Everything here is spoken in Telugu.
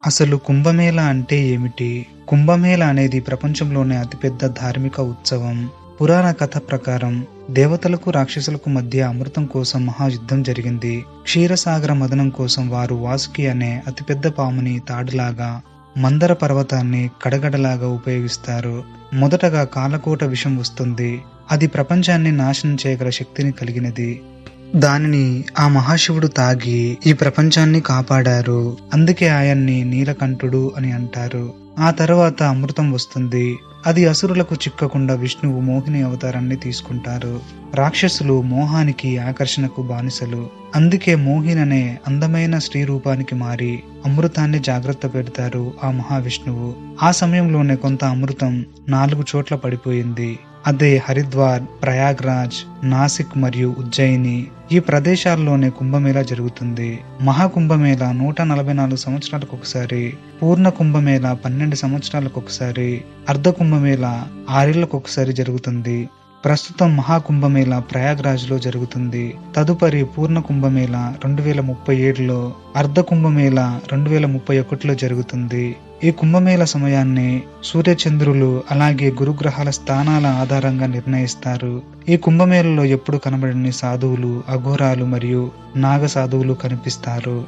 అసలు కుంభమేళ అంటే ఏమిటి? కుంభమేళ అనేది ప్రపంచంలోనే అతిపెద్ద ధార్మిక ఉత్సవం. పురాణ కథ ప్రకారం దేవతలకు, రాక్షసులకు మధ్య అమృతం కోసం మహాయుద్ధం జరిగింది. క్షీరసాగర మథనం కోసం వారు వాసుకి అనే అతిపెద్ద పాముని తాడులాగా, మందర పర్వతాన్ని కడగడలాగా ఉపయోగిస్తారు. మొదటగా కాలకోట విషం వస్తుంది. అది ప్రపంచాన్ని నాశనం చేయగల శక్తిని కలిగినది. దానిని ఆ మహాశివుడు తాగి ఈ ప్రపంచాన్ని కాపాడారు. అందుకే ఆయన్ని నీలకంఠుడు అని అంటారు. ఆ తర్వాత అమృతం వస్తుంది. అది అసురులకు చిక్కకుండా విష్ణువు మోహిని అవతారాన్ని తీసుకుంటారు. రాక్షసులు మోహానికి, ఆకర్షణకు బానిసలు. అందుకే మోహిని అనే అందమైన స్త్రీ రూపానికి మారి అమృతాన్ని జాగ్రత్త పెడతారు ఆ మహావిష్ణువు. ఆ సమయంలోనే కొంత అమృతం 4 చోట్ల పడిపోయింది. అదే హరిద్వార్, ప్రయాగ్రాజ్, నాసిక్ మరియు ఉజ్జయిని. ఈ ప్రదేశాల్లోనే కుంభమేళా జరుగుతుంది. మహాకుంభమేళ 144 సంవత్సరాలకు ఒకసారి, పూర్ణ కుంభమేళ 12 సంవత్సరాలకు ఒకసారి, అర్ధ కుంభమేళ 6 ఏళ్లకు ఒకసారి జరుగుతుంది. ప్రస్తుతం మహాకుంభమేళ ప్రయాగ్రాజ్లో జరుగుతుంది. తదుపరి పూర్ణ కుంభమేళ 2037లో, అర్ధ కుంభమేళ 2031లో జరుగుతుంది. ఈ కుంభమేళ సమయాన్ని సూర్యచంద్రులు అలాగే గురుగ్రహాల స్థానాల ఆధారంగా నిర్ణయిస్తారు. ఈ కుంభమేళలో ఎప్పుడు కనబడని సాధువులు, అఘోరాలు మరియు నాగ సాధువులు కనిపిస్తారు.